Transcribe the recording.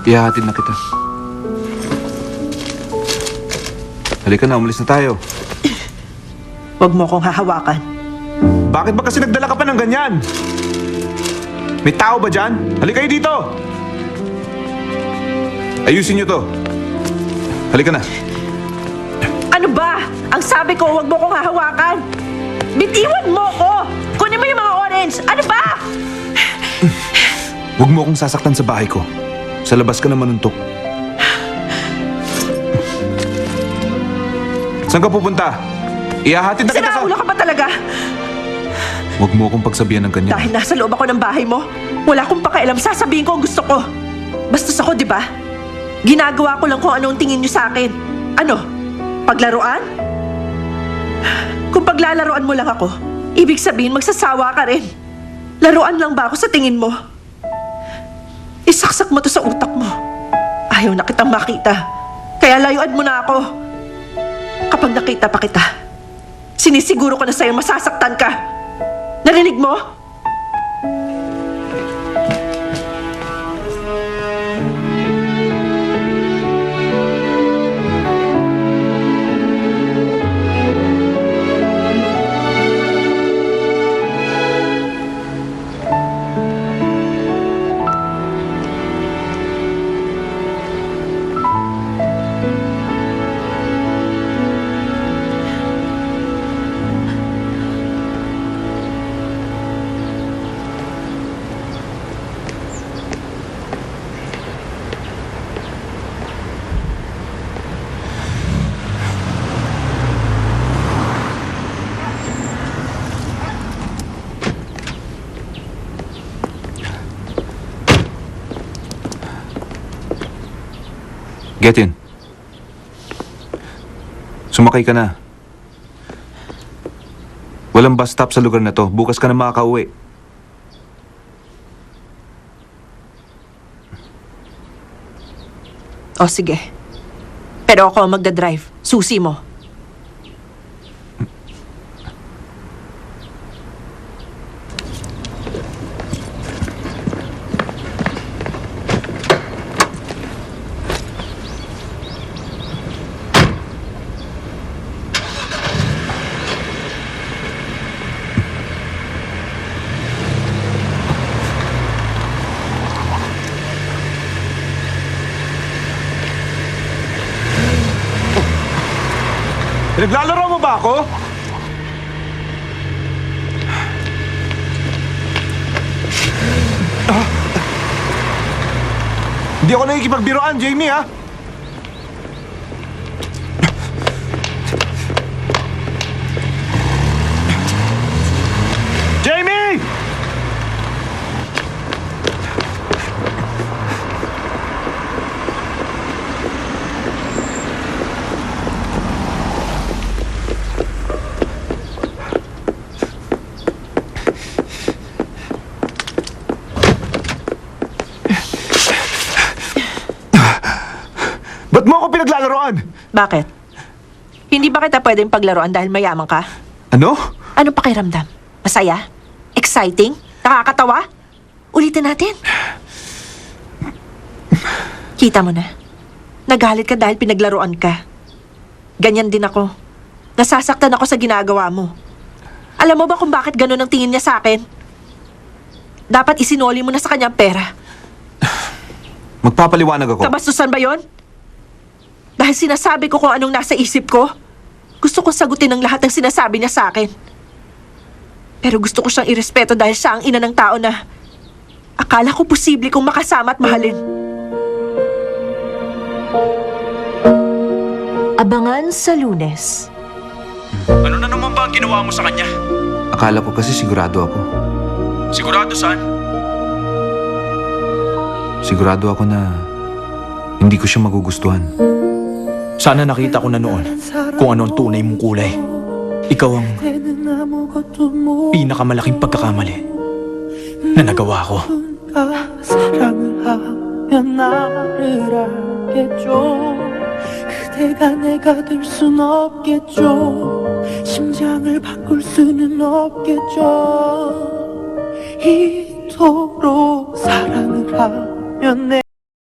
Ihahatid na kita. Halika na, umalis na tayo. Huwag mo akong hahawakan. Bakit ba kasi nagdala ka pa ng ganyan? May tao ba dyan? Halika kayo dito! Ayusin niyo to. Halika na. Ano ba? Ang sabi ko, huwag mo akong hahawakan. Bitiwan mo ko! Kunin mo yung mga orange! Ano ba? Huwag mo akong sasaktan sa bahay ko. Sa labas ka na manuntok. Saan ka pupunta? Ihahatid na kita sa... Sinaulo ka pa talaga? Huwag mo akong pagsabihan ng ganyan. Dahil nasa loob ako ng bahay mo, wala akong pakialam. Sasabihin ko ang gusto ko. Bastos ako, di ba? Ginagawa ko lang kung anong tingin niyo sa akin. Ano? Paglaruan? Kung paglalaruan mo lang ako, ibig sabihin magsasawa ka rin. Laruan lang ba ako sa tingin mo? Isaksak mo to sa utak mo. Ayaw na kitang makita. Kaya layuan mo na ako. Kapag nakita pa kita, sinisiguro ko na sa'yo masasaktan ka. Narinig mo? Get in. Sumakay ka na. Walang bus stop sa lugar na to. Bukas ka na makakauwi. O sige. Pero ako ang magdadrive. Susi mo. Naglalaro mo ba ako? Hindi ako nakikipagbiroan, Jamie, ha? Jamie! Ba't mo ako pinaglalaroan? Bakit? Hindi ba kita pwedeng paglaruan dahil mayaman ka? Ano? Anong pakiramdam? Masaya? Exciting? Nakakatawa? Ulitin natin. Kita mo na. Nagalit ka dahil pinaglaruan ka. Ganyan din ako. Nasasaktan ako sa ginagawa mo. Alam mo ba kung bakit ganun ang tingin niya sa akin? Dapat isinoli mo na sa kanyang pera. Magpapaliwanag ako. Kabastusan ba yon? Dahil sinasabi ko kung anong nasa isip ko. Gusto kong sagutin ang lahat ng sinasabi niya sa akin. Pero gusto ko siyang irespeto dahil siya ang ina ng tao na akala ko posible kong makasama at mahalin. Abangan sa Lunes. Ano na naman ba ang ginawa mo sa kanya? Akala ko kasi sigurado ako. Sigurado saan? Sigurado ako na hindi ko siya magugustuhan. Sana nakita ko na noon kung ano ang tunay mong kulay. Ikaw ang pinakamalaking pagkakamali na nagawa ko. 사랑을 하면 나를 알겠죠. 그대가 내가 될 순 없겠죠. 심장을 바꿀 수는 없겠죠. 이토록 사랑을 하면 내